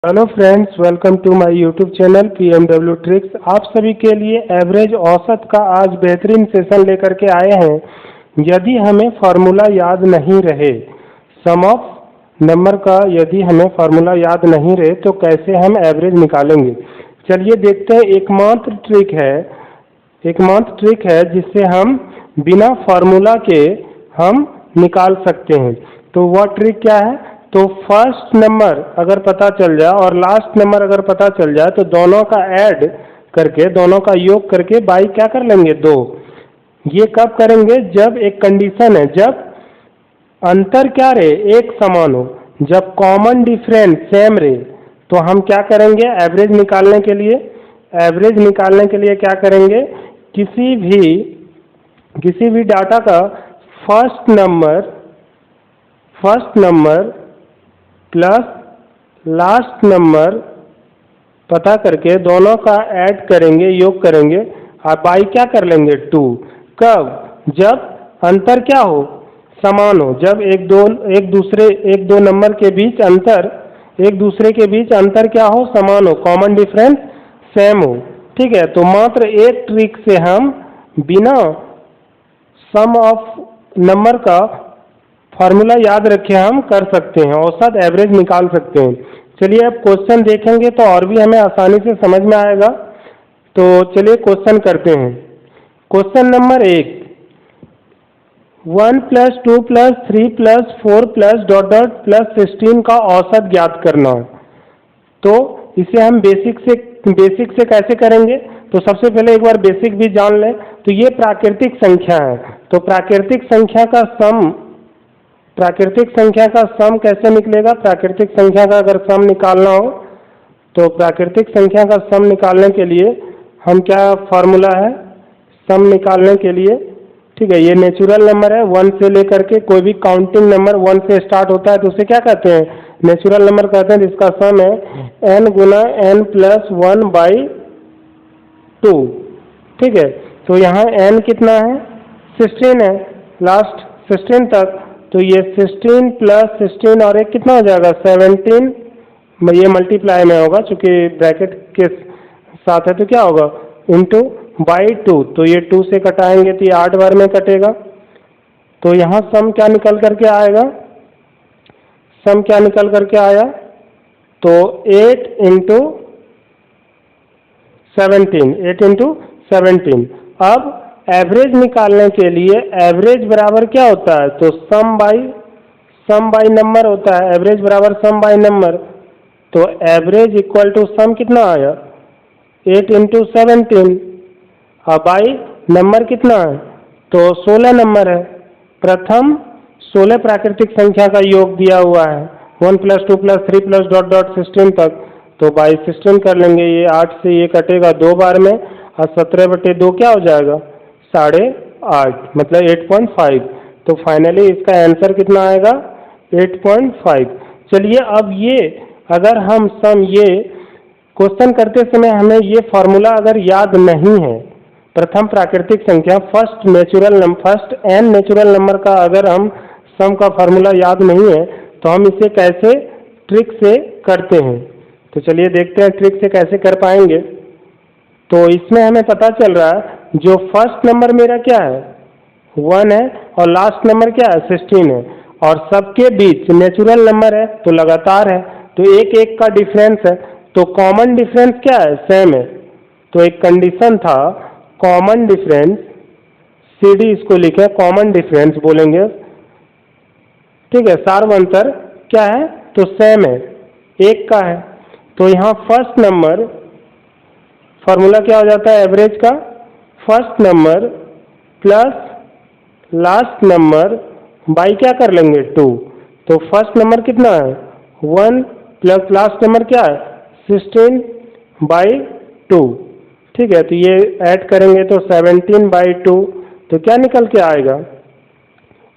Hello friends, welcome to my YouTube channel PMW tricks. आप सभी के लिए एवरेज औसत का आज बेहतरीन सेशन लेकर के आए हैं। यदि हमें फार्मूला याद नहीं रहे सम ऑफ नंबर का, यदि हमें फार्मूला याद नहीं रहे तो कैसे हम एवरेज निकालेंगे। चलिए देखते हैं। एकमात्र ट्रिक है जिससे हम बिना फार्मूला के हम निकाल सकते हैं। तो वह ट्रिक क्या है? तो फर्स्ट नंबर अगर पता चल जाए और लास्ट नंबर अगर पता चल जाए तो दोनों का ऐड करके, दोनों का योग करके बाई क्या कर लेंगे? 2। ये कब करेंगे? जब एक कंडीशन है, जब अंतर क्या रहे? एक समान हो। जब कॉमन डिफरेंस सेम रहे तो हम क्या करेंगे? एवरेज निकालने के लिए क्या करेंगे? किसी भी डाटा का first number plus last number पता करके दोनों का ऐड करेंगे, योग करेंगे और बाई क्या कर लेंगे? 2। कब? जब अंतर क्या हो? समान हो। जब एक दो नंबर के बीच अंतर, एक दूसरे के बीच अंतर क्या हो? समान हो, कॉमन डिफरेंस सेम हो। ठीक है। तो मात्र एक ट्रिक से हम बिना सम ऑफ नंबर का फार्मूला याद रखे हम कर सकते हैं, औसत एवरेज निकाल सकते हैं। चलिए अब क्वेश्चन देखेंगे तो और भी हमें आसानी से समझ में आएगा। तो चलिए क्वेश्चन करते हैं। क्वेश्चन नंबर 1, 1 + 2 + 3 + 4 + ... +16 का औसत ज्ञात करना। तो इसे हम बेसिक से कैसे करेंगे? तो सबसे पहले एक बार बेसिक भी जान लें। तो ये प्राकृतिक संख्या है, तो प्राकृतिक संख्या का सम कैसे निकलेगा? प्राकृतिक संख्या का अगर सम निकालना हो तो प्राकृतिक संख्या का सम निकालने के लिए हम क्या फार्मूला है सम निकालने के लिए? ठीक है, ये नेचुरल नंबर है। 1 से लेकर के कोई भी काउंटिंग नंबर 1 से स्टार्ट होता है तो उसे क्या कहते हैं? नेचुरल नंबर कहते हैं। जिसका सम है n × n + 1/2। ठीक है, तो यहाँ n कितना है? 16 है, लास्ट 16 तक। तो ये 16 + 16 और एक कितना हो जाएगा? 17। ये मल्टीप्लाई में होगा चूंकि ब्रैकेट के साथ है, तो क्या होगा? Into by 2। तो ये 2 से कटाएंगे तो ये 8 बार में कटेगा। तो यहाँ सम क्या निकल करके आएगा? सम क्या निकल करके आया? तो 8 × 17। अब एवरेज निकालने के लिए एवरेज बराबर क्या होता है? तो सम बाई नंबर होता है। एवरेज बराबर सम बाई नंबर। तो एवरेज इक्वल टू सम कितना आया? 8 × 17। अब बाई नंबर कितना है? तो 16 नंबर है। प्रथम 16 प्राकृतिक संख्या का योग दिया हुआ है, 1 + 2 + 3 + ... 16 तक। तो बाई 16 कर लेंगे। ये 8 से ये कटेगा 2 बार में और 17/2 क्या हो जाएगा? 8.5, मतलब 8.5। तो फाइनली इसका आंसर कितना आएगा? 8.5। चलिए अब ये अगर हम ये क्वेश्चन करते समय हमें ये फार्मूला अगर याद नहीं है, प्रथम प्राकृतिक संख्या फर्स्ट n नेचुरल नंबर का अगर हम सम का फार्मूला याद नहीं है तो हम इसे कैसे ट्रिक से करते हैं? तो चलिए देखते हैं ट्रिक से कैसे कर पाएंगे। तो इसमें हमें पता चल रहा है जो फर्स्ट नंबर मेरा क्या है? 1 है और लास्ट नंबर क्या है? 16 है। और सबके बीच नेचुरल नंबर है तो लगातार है, तो एक एक का डिफरेंस है। तो कॉमन डिफरेंस क्या है? सेम है। तो एक कंडीशन था कॉमन डिफरेंस, CD इसको लिखे, कॉमन डिफरेंस बोलेंगे। ठीक है, सार्वंतर क्या है? तो सेम है, एक का है। तो यहाँ फर्स्ट नंबर फार्मूला क्या हो जाता है एवरेज का? First number plus last number by क्या कर लेंगे? 2। तो फर्स्ट नंबर कितना है? 1 प्लस लास्ट नंबर क्या है? 16/2। ठीक है, तो ये ऐड करेंगे तो 17/2। तो क्या निकल के आएगा?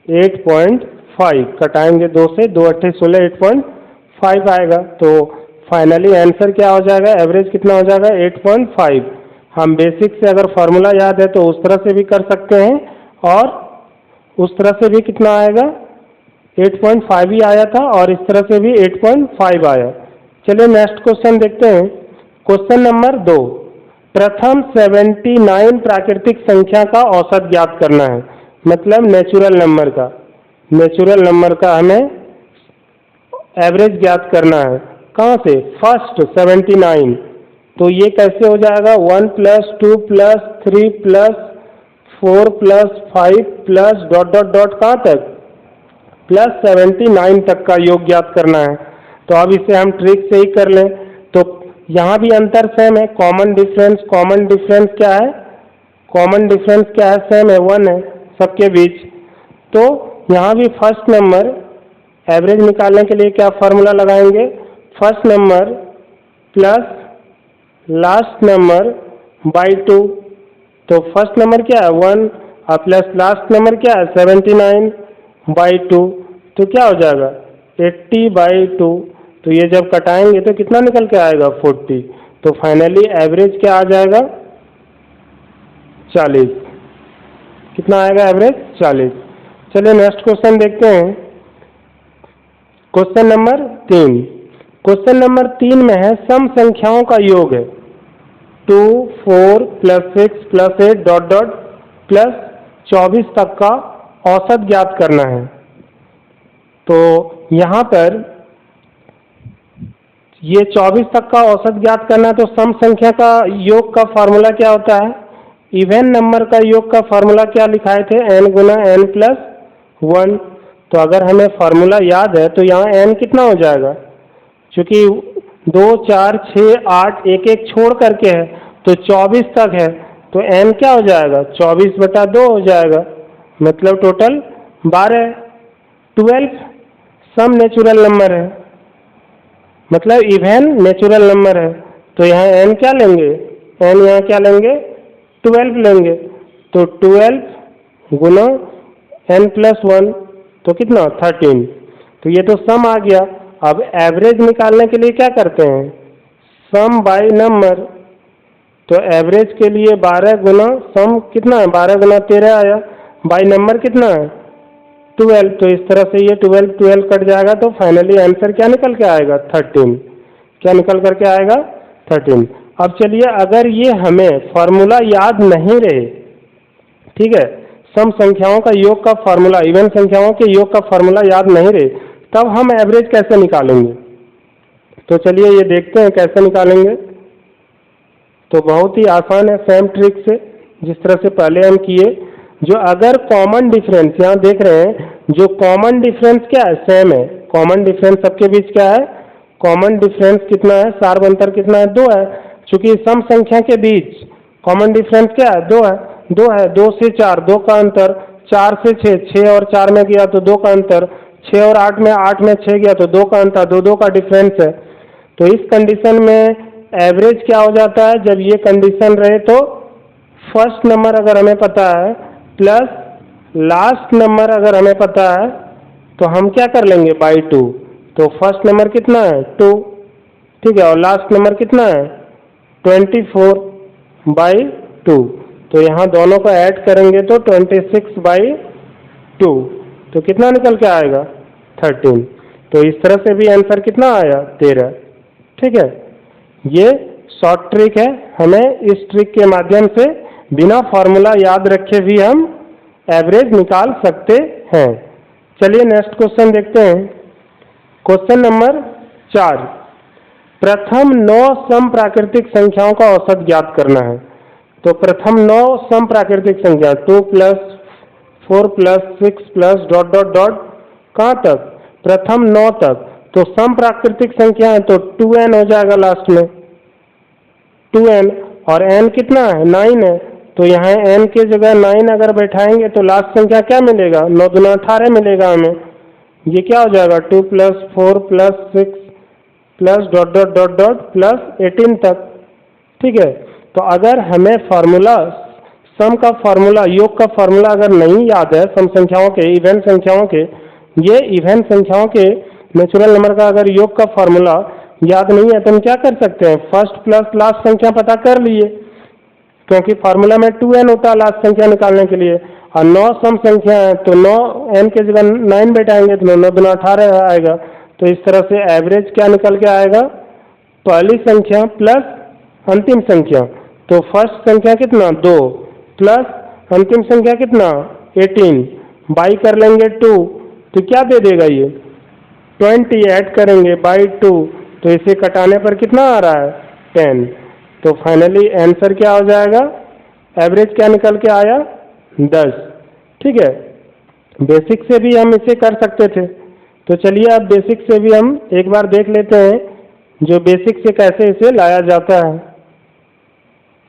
8.5। कटाएंगे 2 से, 2 × 8 = 16, 8.5 आएगा। तो फाइनली आंसर क्या हो जाएगा? एवरेज कितना हो जाएगा? 8.5। हम बेसिक से अगर फार्मूला याद है तो उस तरह से भी कर सकते हैं और उस तरह से भी कितना आएगा? 8.5 ही आया था और इस तरह से भी 8.5 आया। चलिए नेक्स्ट क्वेश्चन देखते हैं। क्वेश्चन नंबर 2, प्रथम 79 प्राकृतिक संख्या का औसत ज्ञात करना है, मतलब नेचुरल नंबर का हमें एवरेज ज्ञात करना है। कहाँ से? फर्स्ट 79, तो ये कैसे हो जाएगा? 1 + 2 + 3 + 4 + 5 + ... कहाँ तक? +79 तक का योग ज्ञात करना है। तो अब इसे हम ट्रिक से ही कर लें। तो यहाँ भी अंतर सेम है। कॉमन डिफरेंस क्या है? सेम है, 1 है सबके बीच। तो यहाँ भी फर्स्ट नंबर एवरेज निकालने के लिए क्या फार्मूला लगाएंगे? First number plus last number by 2। तो फर्स्ट नंबर क्या है? 1 और प्लस लास्ट नंबर क्या है? 79 बाई 2। तो क्या हो जाएगा? 80/2। तो ये जब कटाएंगे तो कितना निकल के आएगा? 40। तो फाइनली एवरेज क्या आ जाएगा? 40। कितना आएगा एवरेज? 40। चलिए नेक्स्ट क्वेश्चन देखते हैं। Question number 3। क्वेश्चन नंबर 3 में है सम संख्याओं का योग है 2, 4 + 6 + 8 ... प्लस 24 तक का औसत ज्ञात करना है। तो यहाँ पर ये 24 तक का औसत ज्ञात करना है। तो सम संख्या का योग का फार्मूला क्या होता है? इवन नंबर का योग का फार्मूला क्या लिखाए थे? n × n + 1। तो अगर हमें फार्मूला याद है तो यहाँ n कितना हो जाएगा? क्योंकि 2, 4, 6, 8 एक छोड़ करके है, तो 24 तक है। तो n क्या हो जाएगा? 24/2 हो जाएगा, मतलब टोटल 12। 12 सम नेचुरल नंबर है, मतलब इवन नेचुरल नंबर है। तो यहाँ n क्या लेंगे? n यहाँ क्या लेंगे? 12 लेंगे। तो 12 × n + 1, तो कितना? 13। तो ये तो सम आ गया। अब एवरेज निकालने के लिए क्या करते हैं? सम बाय नंबर। तो एवरेज के लिए 12 गुना सम कितना है? 12 × 13 आया, बाय नंबर कितना है? 12। तो इस तरह से ये 12 कट जाएगा। तो फाइनली आंसर क्या निकल के आएगा? 13। क्या निकल करके आएगा? 13। अब चलिए, अगर ये हमें फॉर्मूला याद नहीं रहे, ठीक है, सम संख्याओं का योग का फार्मूला, इवन संख्याओं के योग का फार्मूला याद नहीं रहे, तब हम एवरेज कैसे निकालेंगे? तो चलिए ये देखते हैं कैसे निकालेंगे। तो बहुत ही आसान है, सेम ट्रिक से जिस तरह से पहले हम किए। जो अगर कॉमन डिफरेंस, यहाँ देख रहे हैं, जो कॉमन डिफरेंस क्या है? सेम है। कॉमन डिफरेंस सबके बीच क्या है? कॉमन डिफरेंस कितना है? सार्व अंतर कितना है? 2 है। चूंकि सम संख्या के बीच कॉमन डिफरेंस क्या है? 2 है। 2 से 4 2 का अंतर, 4 से 6 6 और 4 में गया तो 2 का अंतर, 6 और 8 में 6 गया तो 2 का अंतर, 2 का डिफरेंस है। तो इस कंडीशन में एवरेज क्या हो जाता है? जब ये कंडीशन रहे तो फर्स्ट नंबर अगर हमें पता है प्लस लास्ट नंबर अगर हमें पता है तो हम क्या कर लेंगे? बाई 2। तो फर्स्ट नंबर कितना है? 2, ठीक है, और लास्ट नंबर कितना है? 24/2। तो यहाँ दोनों को ऐड करेंगे तो 26/2। तो कितना निकल के आएगा? 13। तो इस तरह से भी आंसर कितना आया? 13। ठीक है, ये शॉर्ट ट्रिक है। हमें इस ट्रिक के माध्यम से बिना फॉर्मूला याद रखे भी हम एवरेज निकाल सकते हैं। चलिए नेक्स्ट क्वेश्चन देखते हैं। क्वेश्चन नंबर 4, प्रथम 9 सम प्राकृतिक संख्याओं का औसत ज्ञात करना है। तो प्रथम 9 सम प्राकृतिक संख्या 2 + 4 + 6 + ... कहाँ तक? प्रथम 9 तक। तो सम प्राकृतिक संख्या है तो 2n हो जाएगा लास्ट में, 2n, और n कितना है? 9 है। तो यहाँ n के जगह 9 अगर बैठाएंगे तो लास्ट संख्या क्या मिलेगा? 9 × 18 मिलेगा हमें। ये क्या हो जाएगा? 2 + 4 + 6 + ... 18 तक। ठीक है, तो अगर हमें फार्मूला, सम का फार्मूला, योग का फार्मूला अगर नहीं याद है सम संख्याओं के, इवन संख्याओं के, ये इवन संख्याओं के नेचुरल नंबर का अगर योग का फार्मूला याद नहीं है तो हम क्या कर सकते हैं? फर्स्ट प्लस लास्ट संख्या पता कर लिए, क्योंकि फार्मूला में 2n होता है लास्ट संख्या निकालने के लिए, और 9 सम संख्या है तो 9n के जगह 9 बैठाएंगे तो 9 × 18 आएगा। तो इस तरह से एवरेज क्या निकल के आएगा? पहली संख्या प्लस अंतिम संख्या, तो फर्स्ट संख्या कितना 2 प्लस अंतिम संख्या कितना 18, बाई कर लेंगे 2, तो क्या दे देगा ये 20, ऐड करेंगे बाई 2, तो इसे कटाने पर कितना आ रहा है 10। तो फाइनली आंसर क्या हो जाएगा, एवरेज क्या निकल के आया 10। ठीक है, बेसिक से भी हम इसे कर सकते थे, तो चलिए अब बेसिक से भी हम एक बार देख लेते हैं जो बेसिक से कैसे इसे लाया जाता है।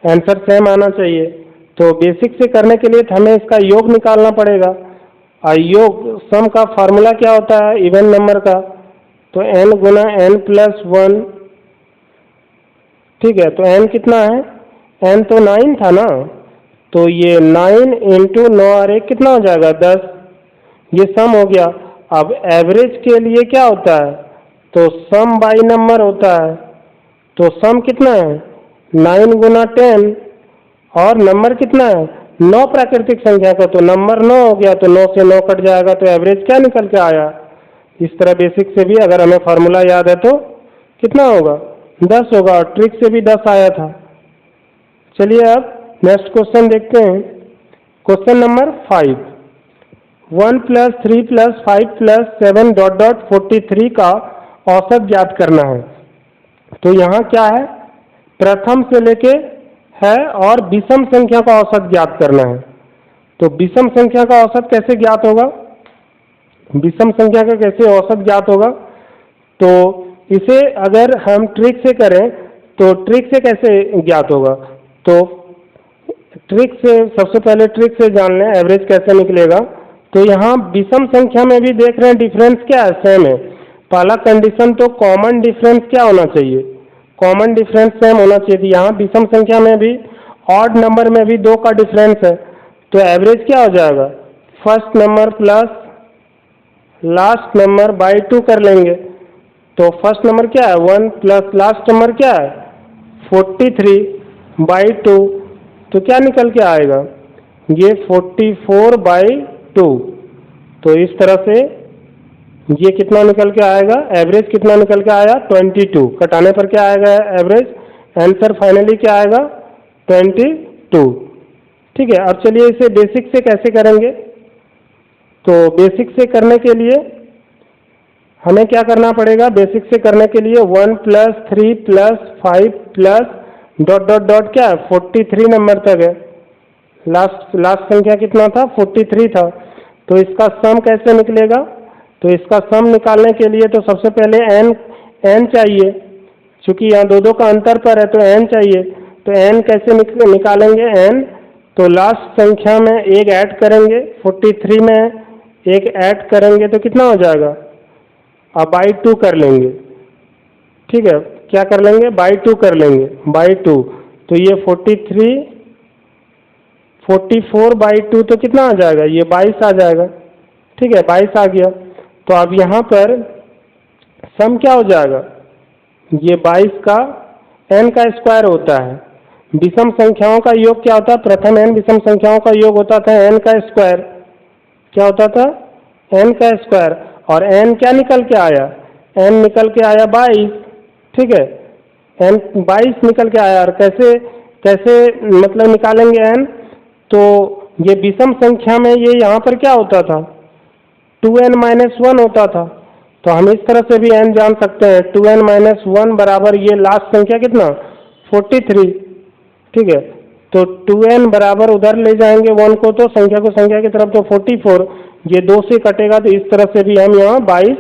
आंसर सेम आना चाहिए, तो बेसिक से करने के लिए हमें इसका योग निकालना पड़ेगा, और योग सम का फार्मूला क्या होता है इवन नंबर का, तो n गुना n प्लस 1। ठीक है, तो n कितना है, n तो 9 था ना, तो ये 9 इंटू 9 और 1 कितना हो जाएगा 10, ये सम हो गया। अब एवरेज के लिए क्या होता है, तो सम बाई नंबर होता है, तो सम कितना है 9 गुना 10 और नंबर कितना है 9 प्राकृतिक संख्या का, तो नंबर 9 हो गया, तो 9 से 9 कट जाएगा, तो एवरेज क्या निकल के आया। इस तरह बेसिक से भी अगर हमें फार्मूला याद है तो कितना होगा 10 होगा, और ट्रिक से भी 10 आया था। चलिए अब नेक्स्ट क्वेश्चन देखते हैं। Question number 5, 1 plus 3 plus 5 plus 7 dot dot 43 का औसत ज्ञात करना है। तो यहाँ क्या है, प्रथम से लेके है और विषम संख्या का औसत ज्ञात करना है। तो विषम संख्या का औसत कैसे ज्ञात होगा, विषम संख्या का कैसे औसत ज्ञात होगा, तो इसे अगर हम ट्रिक से करें तो ट्रिक से कैसे ज्ञात होगा, तो ट्रिक से सबसे पहले ट्रिक से जान लें एवरेज कैसे निकलेगा। तो यहाँ विषम संख्या में भी देख रहे हैं डिफरेंस क्या है, सेम है। पहला कंडीशन तो कॉमन डिफरेंस क्या होना चाहिए, कॉमन डिफरेंस सेम होना चाहिए। यहाँ विषम संख्या में भी ऑड नंबर में भी 2 का डिफरेंस है, तो एवरेज क्या हो जाएगा, first number plus last number by 2 कर लेंगे। तो फर्स्ट नंबर क्या है 1 प्लस लास्ट नंबर क्या है 43 बाई 2, तो क्या निकल के आएगा ये 44 बाई 2। तो इस तरह से ये कितना निकल के आएगा, एवरेज कितना निकल के आया 22, कटाने पर क्या आएगा एवरेज, आंसर फाइनली क्या आएगा 22। ठीक है, अब चलिए इसे बेसिक से कैसे करेंगे। तो बेसिक से करने के लिए हमें क्या करना पड़ेगा, बेसिक से करने के लिए 1 plus 3 plus 5 plus dot dot dot क्या है 43 नंबर तक है, लास्ट संख्या कितना था 43 था। तो इसका सम कैसे निकलेगा, तो इसका सम निकालने के लिए तो सबसे पहले n चाहिए, क्योंकि यहाँ दो का अंतर पर है तो n चाहिए। तो n कैसे निकालेंगे n, तो लास्ट संख्या में एक ऐड करेंगे, 43 में एक ऐड करेंगे तो कितना हो जाएगा, अब बाई 2 कर लेंगे। ठीक है, क्या कर लेंगे बाई 2 कर लेंगे, बाई 2, तो ये 44 बाई 2 तो कितना आ जाएगा, ये 22 आ जाएगा। ठीक है, 22 आ गया। तो अब यहाँ पर सम क्या हो जाएगा, ये 22 का n का स्क्वायर होता है। विषम संख्याओं का योग क्या होता है, प्रथम n विषम संख्याओं का योग होता था n का स्क्वायर, क्या होता था n का स्क्वायर, और n क्या निकल के आया, n निकल के आया 22। ठीक है, n 22 निकल के आया, और कैसे कैसे मतलब निकालेंगे n, तो ये विषम संख्या में ये यहाँ पर क्या होता था 2n-1 होता था, तो हम इस तरह से भी n जान सकते हैं 2n-1 बराबर ये लास्ट संख्या कितना 43। ठीक है, तो 2n बराबर उधर ले जाएंगे 1 को, तो संख्या को संख्या की तरफ, तो 44, ये 2 से कटेगा, तो इस तरह से भी हम यहाँ 22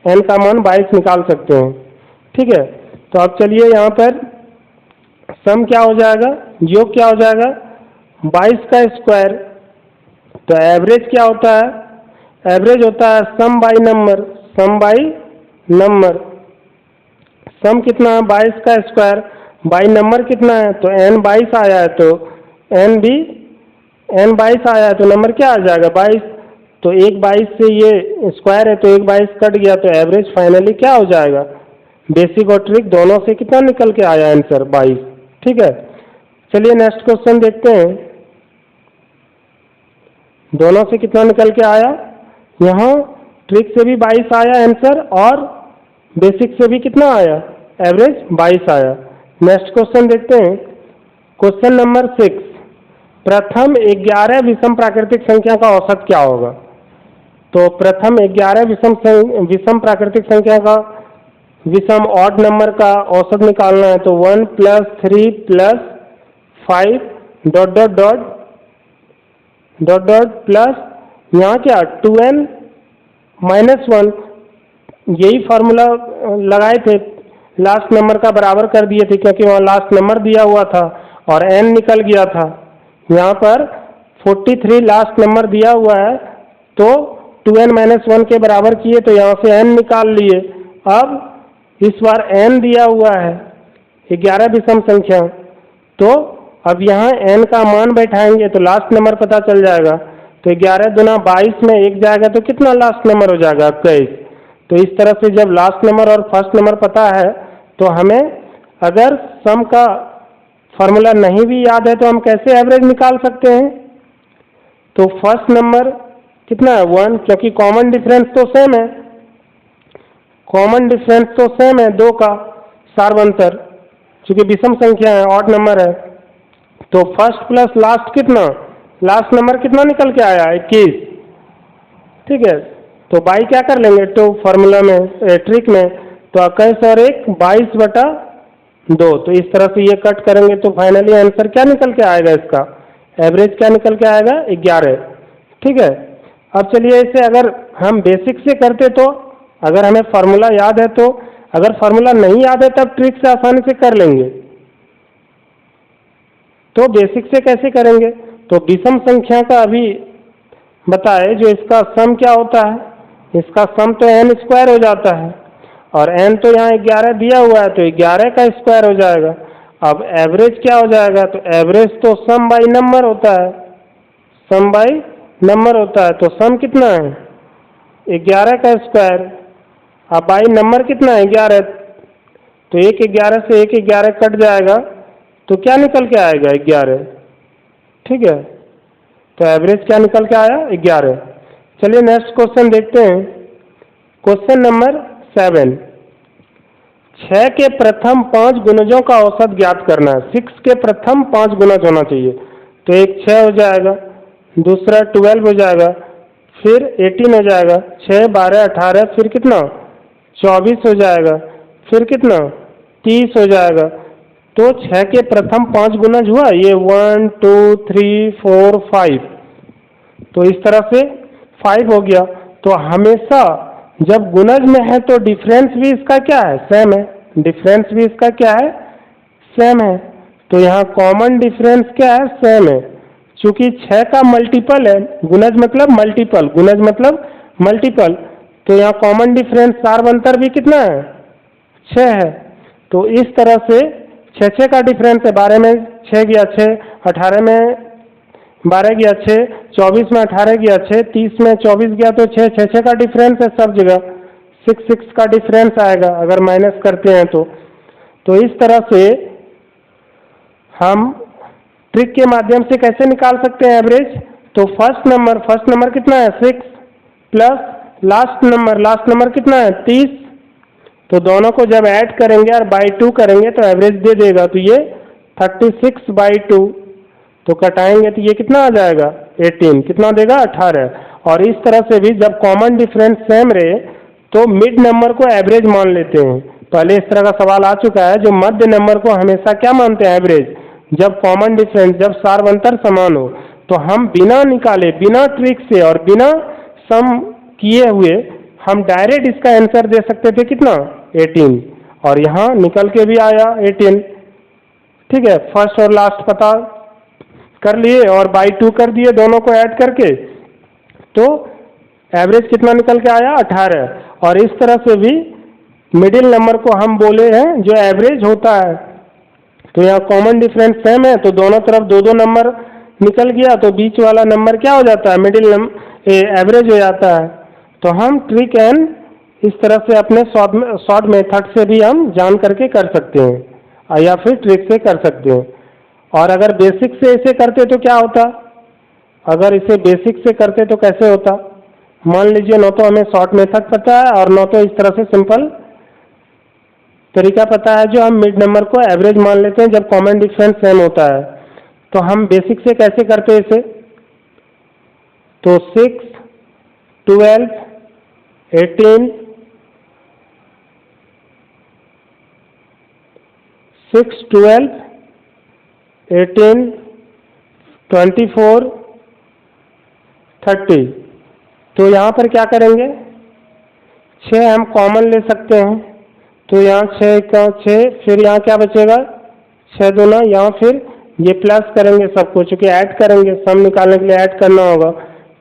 n का मान 22 निकाल सकते हैं। ठीक है, तो अब चलिए यहाँ पर सम क्या हो जाएगा, योग क्या हो जाएगा 22 का स्क्वायर। तो एवरेज क्या होता है, एवरेज होता है sum by number, sum by number. Sum कितना है 22 का स्क्वायर, बाई नंबर कितना है, तो n 22 आया है, तो n भी n 22 आया है, तो नंबर क्या आ जाएगा 22। तो एक 22 से ये स्क्वायर है, तो एक 22 कट गया, तो एवरेज फाइनली क्या हो जाएगा, बेसिक और ट्रिक दोनों से कितना निकल के आया आंसर 22। ठीक है, चलिए नेक्स्ट क्वेश्चन देखते हैं, दोनों से कितना निकल के आया, यहाँ ट्रिक से भी 22 आया आंसर, और बेसिक से भी कितना आया एवरेज 22 आया। नेक्स्ट क्वेश्चन देखते हैं, क्वेश्चन नंबर 6, प्रथम 11 विषम प्राकृतिक संख्या का औसत क्या होगा? तो प्रथम 11 विषम प्राकृतिक संख्या का विषम ऑड नंबर का औसत निकालना है। तो 1 + 3 + 5 ... प्लस यहाँ क्या 2n - 1, यही फार्मूला लगाए थे, लास्ट नंबर का बराबर कर दिए थे क्योंकि वहाँ लास्ट नंबर दिया हुआ था और n निकल गया था। यहाँ पर 43 लास्ट नंबर दिया हुआ है तो 2n - 1 के बराबर किए तो यहाँ से n निकाल लिए। अब इस बार n दिया हुआ है 11 विषम संख्या, तो अब यहाँ n का मान बैठाएंगे तो लास्ट नंबर पता चल जाएगा। तो 11 दूना 22 में 1 जाएगा तो कितना लास्ट नंबर हो जाएगा? 21। तो इस तरह से जब लास्ट नंबर और फर्स्ट नंबर पता है तो हमें अगर सम का फॉर्मूला नहीं भी याद है तो हम कैसे एवरेज निकाल सकते हैं? तो फर्स्ट नंबर कितना है? 1, क्योंकि कॉमन डिफरेंस तो सेम है, कॉमन डिफरेंस तो सेम है 2 का सार्वंतर, क्योंकि विषम संख्या है, ऑड नंबर है। तो फर्स्ट प्लस लास्ट कितना, लास्ट नंबर कितना निकल के आया? 21। ठीक है, तो बाई क्या कर लेंगे तो फॉर्मूला में ट्रिक में, तो 21 और 1 22/2। तो इस तरह से ये कट करेंगे तो फाइनली आंसर क्या निकल के आएगा? इसका एवरेज क्या निकल के आएगा? 11। ठीक है, अब चलिए इसे अगर हम बेसिक से करते तो, अगर हमें फार्मूला याद है तो, अगर फार्मूला नहीं याद है तब ट्रिक से आसानी से कर लेंगे। तो बेसिक से कैसे करेंगे? तो विषम संख्या का अभी बताए जो इसका सम क्या होता है, इसका सम तो n² हो जाता है और n तो यहाँ 11 दिया हुआ है तो 11 का स्क्वायर हो जाएगा। अब एवरेज क्या हो जाएगा? तो एवरेज तो सम बाई नंबर होता है, सम बाई नंबर होता है। तो सम कितना है? 11 का स्क्वायर। अब बाई नंबर कितना है? 11। तो 1 11 से 1 11 कट जाएगा तो क्या निकल के आएगा? 11। ठीक है, तो एवरेज क्या निकल के आया? 11। चलिए नेक्स्ट क्वेश्चन देखते हैं, क्वेश्चन नंबर 7, 6 के प्रथम 5 गुणजों का औसत ज्ञात करना है। 6 के प्रथम 5 गुणज होना चाहिए, तो एक 6 हो जाएगा, दूसरा 12 हो जाएगा, फिर 18 हो जाएगा, 6 12 18, फिर कितना 24 हो जाएगा, फिर कितना 30 हो जाएगा। तो 6 के प्रथम 5 गुणज हुआ ये 1 2 3 4 5, तो इस तरह से 5 हो गया। तो हमेशा जब गुणज में है तो डिफरेंस भी इसका क्या है? सेम है, डिफरेंस भी इसका क्या है? सेम है। तो यहाँ कॉमन डिफरेंस क्या है? सेम है, क्योंकि 6 का मल्टीपल है, गुणज मतलब मल्टीपल, गुणज मतलब मल्टीपल, तो यहाँ कॉमन डिफरेंस सार्वंतर भी कितना है? 6 है। तो इस तरह से 6 का डिफरेंस है, 12 में 6 गया 6, 18 में 12 गया 6, 24 में 18 गया 6, 30 में 24 गया तो 6, 6 का डिफरेंस है सब जगह, 6 का डिफरेंस आएगा अगर माइनस करते हैं तो। तो इस तरह से हम ट्रिक के माध्यम से कैसे निकाल सकते हैं एवरेज? तो फर्स्ट नंबर कितना है? 6 प्लस लास्ट नंबर कितना है? 30। तो दोनों को जब ऐड करेंगे और बाई 2 करेंगे तो एवरेज दे देगा, तो ये 36/2। तो कटाएंगे तो ये कितना आ जाएगा? 18। कितना देगा? 18। और इस तरह से भी जब कॉमन डिफरेंस सेम रहे तो मिड नंबर को एवरेज मान लेते हैं। पहले इस तरह का सवाल आ चुका है, जो मध्य नंबर को हमेशा क्या मानते हैं? एवरेज। जब कॉमन डिफरेंस, जब सार्वंतर समान हो तो हम बिना निकाले, बिना ट्रिक से और बिना सम किए हुए हम डायरेक्ट इसका आंसर दे सकते थे कितना? 18, और यहाँ निकल के भी आया 18। ठीक है, फर्स्ट और लास्ट पता कर लिए और बाई 2 कर दिए दोनों को ऐड करके, तो एवरेज कितना निकल के आया? 18। और इस तरह से भी मिडिल नंबर को हम बोले हैं जो एवरेज होता है। तो यहाँ कॉमन डिफरेंस सेम है तो दोनों तरफ 2-2 नंबर निकल गया, तो बीच वाला नंबर क्या हो जाता है? मिडिल एवरेज हो जाता है। तो हम ट्रिक एंड इस तरह से अपने शॉर्ट मेथड से भी हम जान करके कर सकते हैं या फिर ट्रिक से कर सकते हैं। और अगर बेसिक से इसे करते तो क्या होता? अगर इसे बेसिक से करते तो कैसे होता? मान लीजिए न तो हमें शॉर्ट मेथड पता है और न तो इस तरह से सिंपल तरीका पता है जो हम मिड नंबर को एवरेज मान लेते हैं जब कॉमन डिफरेंस सेम होता है। तो हम बेसिक से कैसे करते हैं इसे? तो 6, 12, 18, 6, 12, 18, 24, 30। तो यहाँ पर क्या करेंगे? 6 हम कॉमन ले सकते हैं, तो यहाँ 6 का 6, फिर यहाँ क्या बचेगा? 6 दूना, यहाँ फिर ये प्लस करेंगे सबको, चूँकि ऐड करेंगे, सम निकालने के लिए ऐड करना होगा।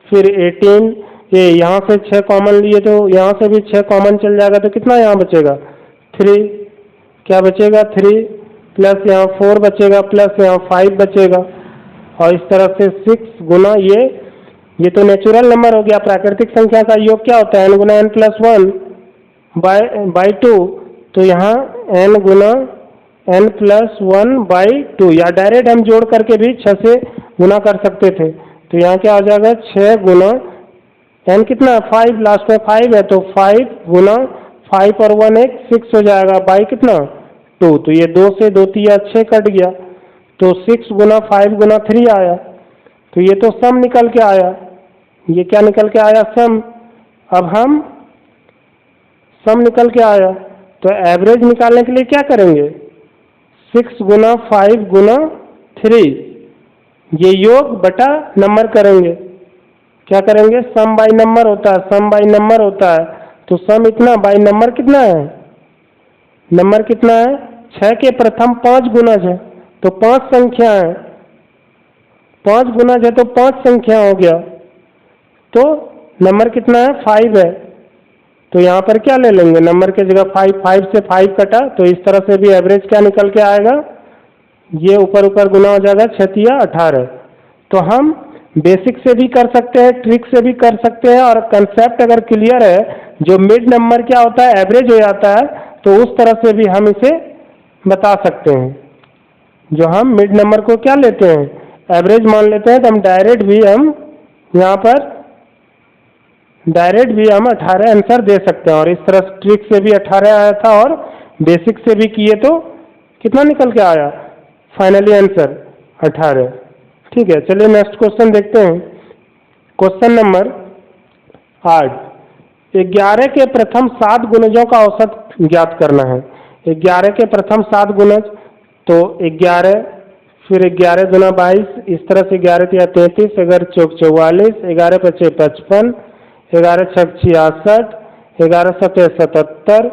फिर 18, ये यहाँ से 6 कॉमन लिए तो यहाँ से भी 6 कॉमन चल जाएगा, तो कितना यहाँ बचेगा? 3। क्या बचेगा? 3 प्लस यहाँ 4 बचेगा, प्लस यहाँ 5 बचेगा, और इस तरह से 6 गुना ये तो नेचुरल नंबर हो गया। प्राकृतिक संख्या का योग क्या होता है? n Guna n plus 1 by 2। तो यहाँ n Guna n plus 1 by 2, या डायरेक्ट हम जोड़ करके भी 6 से गुना कर सकते थे। तो यहाँ क्या हो जाएगा? 6 गुना n कितना है? 5, लास्ट में 5 है, तो 5 गुना 5 और 1 एक 6 हो जाएगा, बाई कितना? 2। तो ये 2 से 2 3 6 कट गया, तो 6 गुना 5 गुना 3 आया। तो ये तो सम निकल के आया। ये क्या निकल के आया? सम। अब हम सम निकल के आया, तो एवरेज निकालने के लिए क्या करेंगे? 6 गुना 5 गुना 3, ये योग बटा नंबर करेंगे। क्या करेंगे? सम बाई नंबर होता है, सम बाई नंबर होता है। तो सम इतना बाई नंबर कितना है? नंबर कितना है? 6 के प्रथम 5 गुणज है, तो 5 संख्या है, 5 गुणज है तो 5 संख्या हो गया। तो नंबर कितना है? 5 है। तो यहाँ पर क्या ले लेंगे? नंबर के जगह 5, 5 से 5 कटा, तो इस तरह से भी एवरेज क्या निकल के आएगा? ये ऊपर ऊपर गुना हो जाएगा, 6 18। तो हम बेसिक से भी कर सकते हैं, ट्रिक से भी कर सकते हैं, और कंसेप्ट अगर क्लियर है, जो मिड नंबर क्या होता है एवरेज हो जाता है, तो उस तरह से भी हम इसे बता सकते हैं। जो हम मिड नंबर को क्या लेते हैं? एवरेज मान लेते हैं, तो हम डायरेक्ट भी हम यहाँ पर डायरेक्ट भी हम 18 आंसर दे सकते हैं। और इस तरह ट्रिक से भी 18 आया था, और बेसिक से भी किए तो कितना निकल के आया? Finally answer 18। ठीक है, चलिए नेक्स्ट क्वेश्चन देखते हैं। क्वेश्चन नंबर 8, 11 के प्रथम 7 गुणजों का औसत ज्ञात करना है। 11 के प्रथम 7 गुणज, तो 11, फिर 11 गुना 22, इस तरह से 11 तिया 33, 11 चौक 44, 11 पचे 55, 11 छक 66, 11 सतह 77।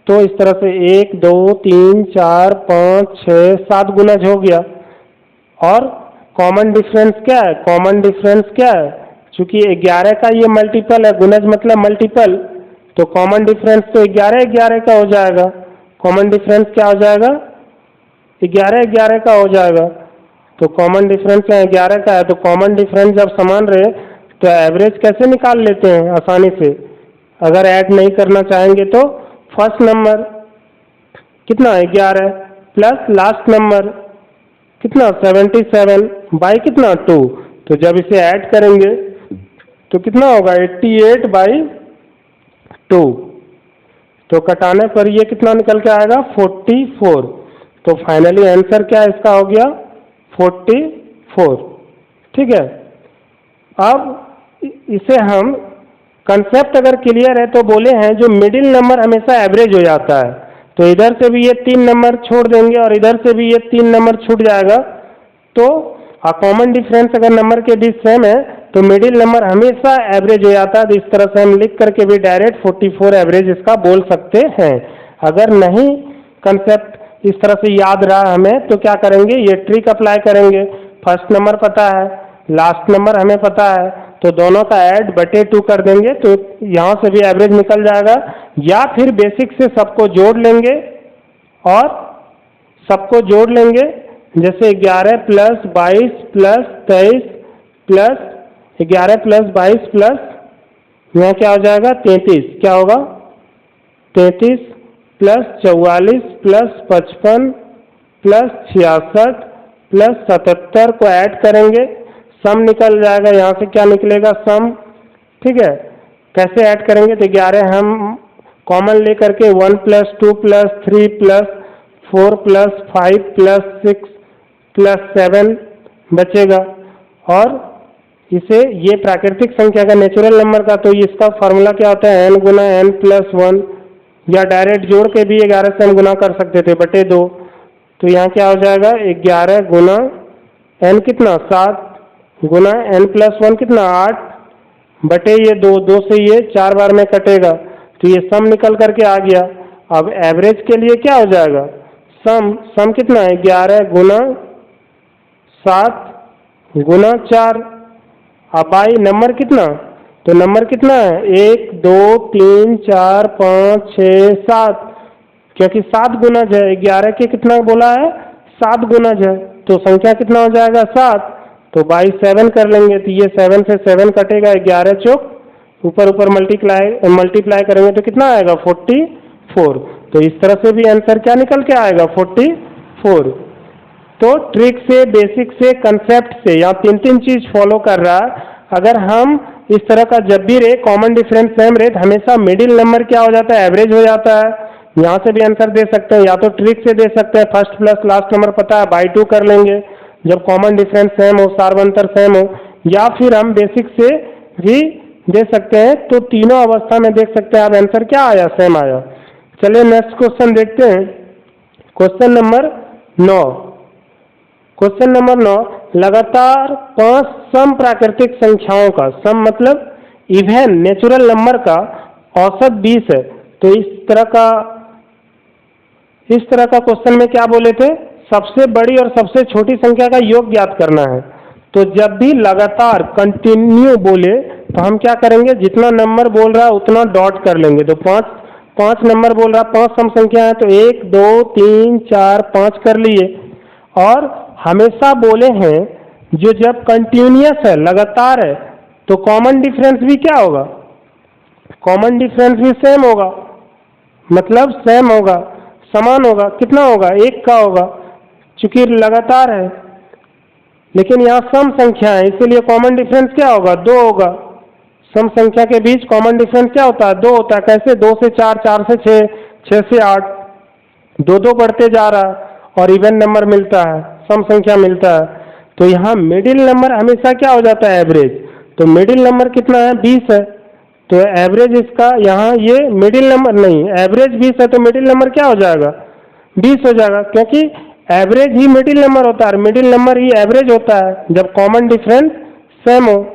तो इस तरह से 1 2 3 4 5 6 7 गुणज हो गया। और कॉमन डिफरेंस क्या है? कॉमन डिफरेंस क्या है? चूंकि 11 का ये मल्टीपल है, गुणज मतलब मल्टीपल, तो कॉमन डिफरेंस तो 11 11 का हो जाएगा। कॉमन डिफरेंस क्या हो जाएगा? 11 11 का हो जाएगा। तो कॉमन डिफरेंस 11 का है, तो कॉमन डिफरेंस जब समान रहे तो एवरेज कैसे निकाल लेते हैं आसानी से? अगर ऐड नहीं करना चाहेंगे तो फर्स्ट नंबर कितना? 11 प्लस लास्ट नंबर कितना? 77 बाई कितना? 2। तो जब इसे ऐड करेंगे तो कितना होगा? 88 बाई 2। तो कटाने पर ये कितना निकल के आएगा? 44। तो फाइनली आंसर क्या इसका हो गया? 44। ठीक है। अब इसे हम कंसेप्ट अगर क्लियर है तो बोले हैं जो मिडिल नंबर हमेशा एवरेज हो जाता है, तो इधर से भी ये 3 नंबर छोड़ देंगे और इधर से भी ये 3 नंबर छूट जाएगा। तो कॉमन डिफरेंस अगर नंबर के बीच सेम है तो मिडिल नंबर हमेशा एवरेज हो जाता है। तो इस तरह से हम लिख करके भी डायरेक्ट 44 एवरेज इसका बोल सकते हैं। अगर नहीं कंसेप्ट इस तरह से याद रहा हमें तो क्या करेंगे? ये ट्रिक अप्लाई करेंगे। फर्स्ट नंबर पता है, लास्ट नंबर हमें पता है, तो दोनों का ऐड बटे 2 कर देंगे, तो यहाँ से भी एवरेज निकल जाएगा। या फिर बेसिक से सबको जोड़ लेंगे, और सबको जोड़ लेंगे, जैसे 11 plus 22 plus 23 plus 11 plus 22 plus यहाँ क्या हो जाएगा? 33। क्या होगा? 33 प्लस 44 प्लस 55 प्लस 66 प्लस 77 को ऐड करेंगे, सम निकल जाएगा। यहाँ से क्या निकलेगा? सम। ठीक है, कैसे ऐड करेंगे? तो 11 हम कॉमन लेकर के 1 + 2 + 3 + 4 + 5 + 6 + 7 बचेगा। और इसे ये प्राकृतिक संख्या का नेचुरल नंबर का, तो इसका फॉर्मूला क्या होता है, n गुना n + 1, या डायरेक्ट जोड़ के भी 11 से हम गुना कर सकते थे बटे 2। तो यहाँ क्या हो जाएगा, 11 गुना n कितना 7 गुना n + 1 कितना 8 बटे ये 2 से ये 4 बार में कटेगा, तो ये सम निकल करके आ गया। अब एवरेज के लिए क्या हो जाएगा, सम कितना है, 11 गुना 7 गुना 4। अब आई नंबर कितना, तो नंबर कितना है 1 2 3 4 5 6 7, क्योंकि 7 गुणज है, 11 के कितना बोला है 7 गुणज है, तो संख्या कितना हो जाएगा 7। तो बाई 7 कर लेंगे, तो ये 7 से 7 कटेगा, 11 चौक ऊपर मल्टीप्लाई करेंगे तो कितना आएगा 44। तो इस तरह से भी आंसर क्या निकल के आएगा 44। तो ट्रिक से, बेसिक से, कंसेप्ट से, यहाँ 3 चीज फॉलो कर रहा है। अगर हम इस तरह का जब भी रहे कॉमन डिफरेंस सेम रहे, हमेशा मिडिल नंबर क्या हो जाता है, एवरेज हो जाता है। यहाँ से भी आंसर दे सकते हैं, या तो ट्रिक से दे सकते हैं, फर्स्ट प्लस लास्ट नंबर पता है बाई 2 कर लेंगे जब कॉमन डिफरेंस सेम हो, सार्वंतर सेम हो, या फिर हम बेसिक से भी दे सकते हैं। तो तीनों अवस्था में देख सकते हैं आप, आंसर क्या आया, सेम आया। चलिए नेक्स्ट क्वेश्चन देखते हैं, क्वेश्चन नंबर 9। क्वेश्चन नंबर 9, लगातार 5 सम प्राकृतिक संख्याओं का, सम मतलब इवन नेचुरल नंबर का औसत 20 है। तो इस तरह का क्वेश्चन में क्या बोले थे, सबसे बड़ी और सबसे छोटी संख्या का योग ज्ञात करना है। तो जब भी लगातार कंटिन्यू बोले तो हम क्या करेंगे, जितना नंबर बोल रहा है उतना डॉट कर लेंगे। तो 5 नंबर बोल रहा है, 5 सम संख्या है, तो 1 2 3 4 5 कर लिए। और हमेशा बोले हैं जो जब कंटिन्यूअस है, लगातार है, तो कॉमन डिफरेंस भी क्या होगा, कॉमन डिफरेंस भी सेम होगा, मतलब सेम होगा, समान होगा। कितना होगा, 1 का होगा, चूंकि लगातार है। लेकिन यहाँ सम संख्या है, इसीलिए कॉमन डिफरेंस क्या होगा, 2 होगा। सम संख्या के बीच कॉमन डिफरेंस क्या होता है, 2 होता है। कैसे, 2 से 4, 4 से 6, 6 से 8, 2 बढ़ते जा रहा है और इवन नंबर मिलता है, सम संख्या मिलता है। तो यहाँ मिडिल नंबर हमेशा क्या हो जाता है, एवरेज। तो मिडिल नंबर कितना है, 20 है, तो एवरेज इसका यहाँ ये मिडिल नंबर नहीं, एवरेज 20 है, तो मिडिल नंबर क्या हो जाएगा, 20 हो जाएगा, क्योंकि एवरेज ही मिडिल नंबर होता है, मिडिल नंबर ही एवरेज होता है जब कॉमन डिफरेंस सेम हो।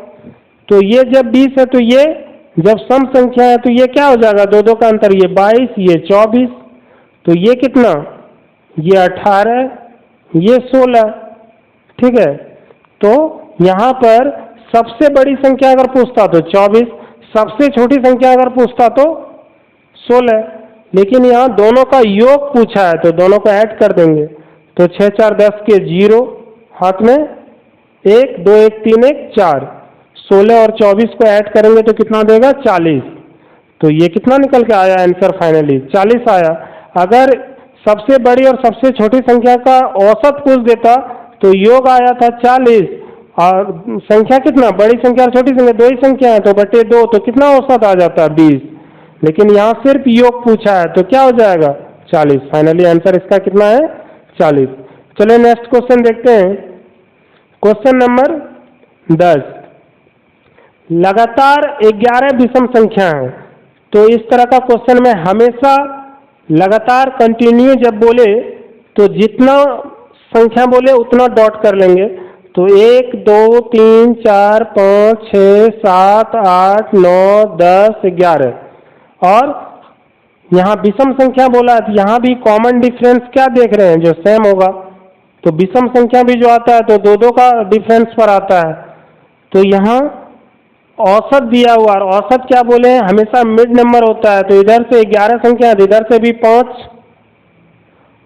तो ये जब 20 है, तो ये जब सम संख्या है तो ये क्या हो जाएगा, 2 का अंतर, ये 22, ये 24, तो ये कितना, ये 18, ये 16। ठीक है, तो यहाँ पर सबसे बड़ी संख्या अगर पूछता तो 24, सबसे छोटी संख्या अगर पूछता तो 16। लेकिन यहाँ दोनों का योग पूछा है तो दोनों को ऐड कर देंगे। तो 6 4 10 के 0, हाथ में 1 2 1 3 1 4, 16 और 24 को ऐड करेंगे तो कितना देगा, 40। तो ये कितना निकल के आया आंसर, फाइनली 40 आया। अगर सबसे बड़ी और सबसे छोटी संख्या का औसत पूछ देता तो योग आया था 40, और संख्या कितना, बड़ी संख्या और छोटी संख्या 2 ही संख्या है, तो बटे 2, तो कितना औसत आ जाता है 20। लेकिन यहाँ सिर्फ योग पूछा है तो क्या हो जाएगा, 40। फाइनली आंसर इसका कितना है, 40। चलिए नेक्स्ट क्वेश्चन देखते हैं, क्वेश्चन नंबर 10। लगातार 11 विषम संख्या है। तो इस तरह का क्वेश्चन में हमेशा लगातार कंटिन्यू जब बोले तो जितना संख्या बोले उतना डॉट कर लेंगे। तो 1 2 3 4 5 6 7 8 9 10 11, और यहाँ विषम संख्या बोला है तो यहाँ भी कॉमन डिफरेंस क्या देख रहे हैं, जो सेम होगा। तो विषम संख्या भी जो आता है तो 2 का डिफरेंस पर आता है। तो यहाँ औसत दिया हुआ, और औसत क्या बोले हैं, हमेशा मिड नंबर होता है। तो इधर से 11 संख्या है, इधर से भी 5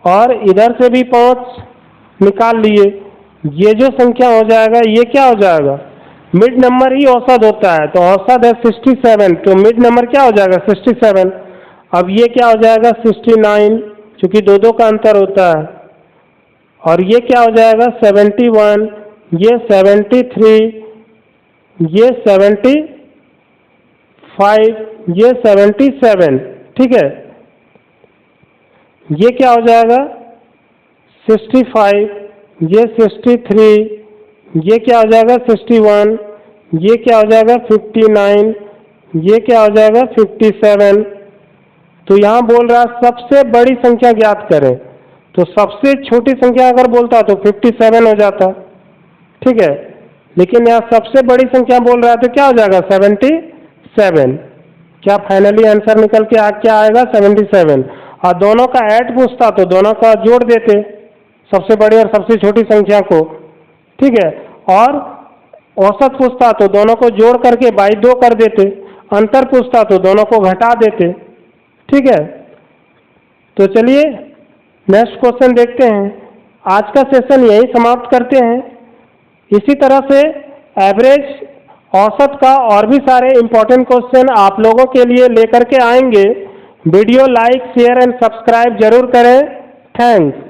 और इधर से भी 5 निकाल लिए। ये जो संख्या हो जाएगा ये क्या हो जाएगा, मिड नंबर ही औसत होता है। तो औसत है 67, तो मिड नंबर क्या हो जाएगा 67। अब ये क्या हो जाएगा 69, क्योंकि 2 का अंतर होता है। और ये क्या हो जाएगा 71, ये 73, ये 75, ये 77। ठीक है, ये क्या हो जाएगा 65, ये 63, ये क्या हो जाएगा 61, ये क्या हो जाएगा 59, ये क्या हो जाएगा 57। तो यहां बोल रहा है सबसे बड़ी संख्या ज्ञात करें, तो सबसे छोटी संख्या अगर बोलता तो 57 हो जाता, ठीक है, लेकिन यहाँ सबसे बड़ी संख्या बोल रहा है तो क्या हो जाएगा 77। क्या फाइनली आंसर निकल के क्या आएगा 77। और दोनों का ऐड पूछता तो दोनों का जोड़ देते, सबसे बड़ी और सबसे छोटी संख्या को, ठीक है, और औसत पूछता तो दोनों को जोड़ करके बाई 2 कर देते, अंतर पूछता तो दोनों को घटा देते, ठीक है। तो चलिए नेक्स्ट क्वेश्चन देखते हैं। आज का सेशन यही समाप्त करते हैं। इसी तरह से एवरेज, औसत का और भी सारे इंपॉर्टेंट क्वेश्चन आप लोगों के लिए लेकर के आएंगे। Video like, share and subscribe जरूर करें। थैंक्स।